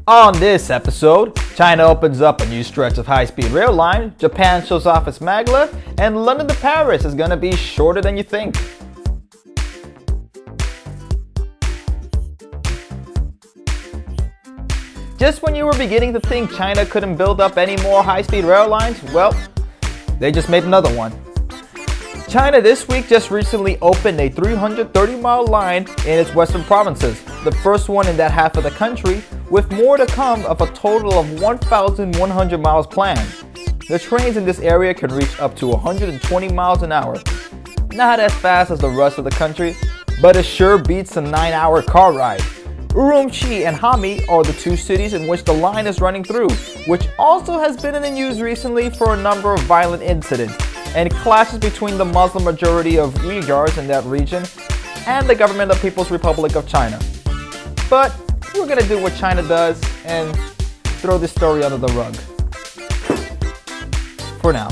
On this episode, China opens up a new stretch of high-speed rail line, Japan shows off its Maglev, and London to Paris is gonna be shorter than you think. Just when you were beginning to think China couldn't build up any more high-speed rail lines, well, they just made another one. China this week just recently opened a 330-mile line in its western provinces, the first one in that half of the country, with more to come of a total of 1,100 miles planned. The trains in this area can reach up to 120 miles an hour. Not as fast as the rest of the country, but it sure beats a 9-hour car ride. Urumqi and Hami are the two cities in which the line is running through, which also has been in the news recently for a number of violent incidents and clashes between the Muslim majority of Uyghurs in that region and the government of People's Republic of China. But we're gonna do what China does and throw this story under the rug. For now.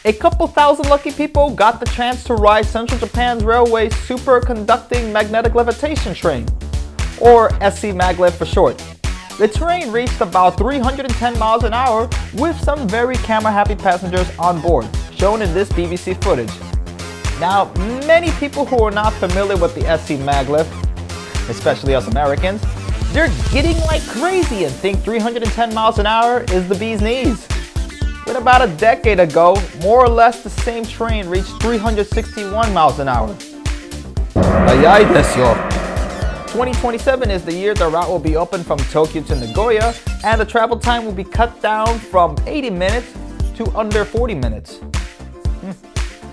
A couple thousand lucky people got the chance to ride Central Japan's railway's superconducting magnetic levitation train, or SC Maglev for short. The train reached about 310 miles an hour with some very camera-happy passengers on board, shown in this BBC footage. Now, many people who are not familiar with the SC Maglev, especially us Americans, they're getting like crazy and think 310 miles an hour is the bee's knees. But about a decade ago, more or less the same train reached 361 miles an hour. 2027 is the year the route will be open from Tokyo to Nagoya, and the travel time will be cut down from 80 minutes to under 40 minutes.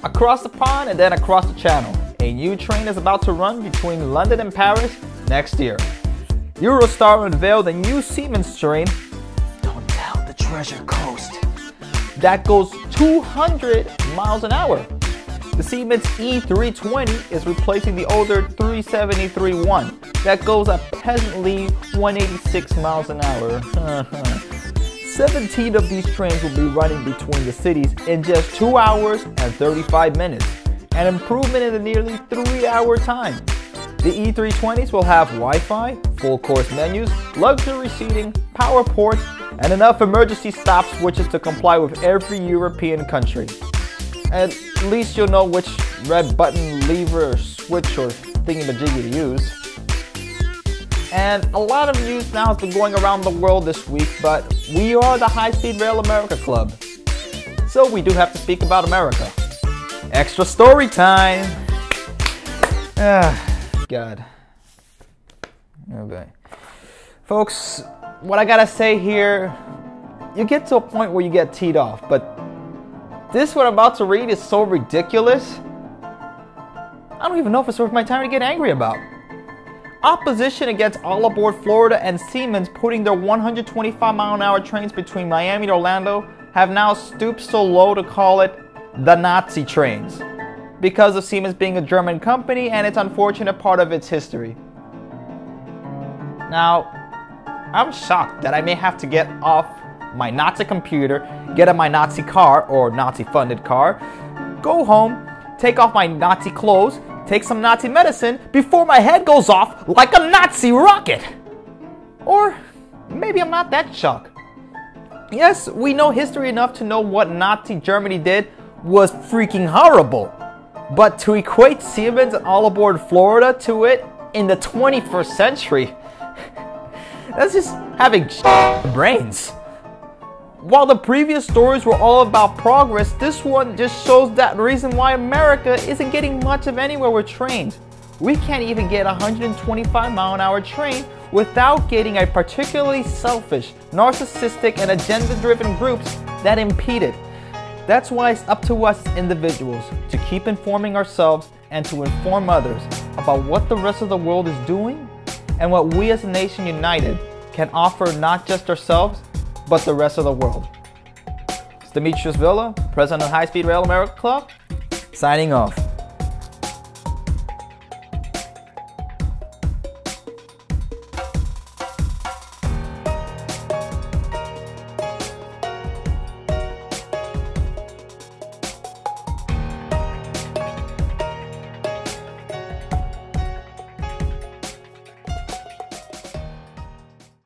Across the pond and then across the channel, a new train is about to run between London and Paris next year. Eurostar unveiled a new Siemens train, don't tell the treasure coast, that goes 200 miles an hour. The Siemens E320 is replacing the older 373-1 that goes a peasantly 186 miles an hour. 17 of these trains will be running between the cities in just 2 hours and 35 minutes, an improvement in the nearly 3-hour time. The E320s will have Wi-Fi, full-course menus, luxury seating, power ports, and enough emergency stop switches to comply with every European country. At least you'll know which red button, lever, or switch, or thingy-majiggy to use. And a lot of news now has been going around the world this week, but we are the High Speed Rail America Club, so we do have to speak about America. Extra story time! God. Okay. Folks, what I gotta say here, you get to a point where you get teed off, but this what I'm about to read is so ridiculous, I don't even know if it's worth my time to get angry about. Opposition against All Aboard Florida and Siemens putting their 125-mile-an-hour trains between Miami and Orlando have now stooped so low to call it the Nazi trains, because of Siemens being a German company and its unfortunate part of its history. Now, I'm shocked that I may have to get off my Nazi computer, get in my Nazi car or Nazi-funded car, go home, take off my Nazi clothes, take some Nazi medicine before my head goes off like a Nazi rocket. Or maybe I'm not that shocked. Yes, we know history enough to know what Nazi Germany did was freaking horrible. But to equate Siemens and All Aboard Florida to it in the 21st century, that's just having brains. While the previous stories were all about progress, this one just shows that reason why America isn't getting much of anywhere with trains. We can't even get a 125-mile-an-hour train without getting a particularly selfish, narcissistic, and agenda-driven groups that impede it. That's why it's up to us individuals to keep informing ourselves and to inform others about what the rest of the world is doing and what we as a nation united can offer not just ourselves, but the rest of the world. It's Demetrius Villa, President of High Speed Rail America Club, signing off.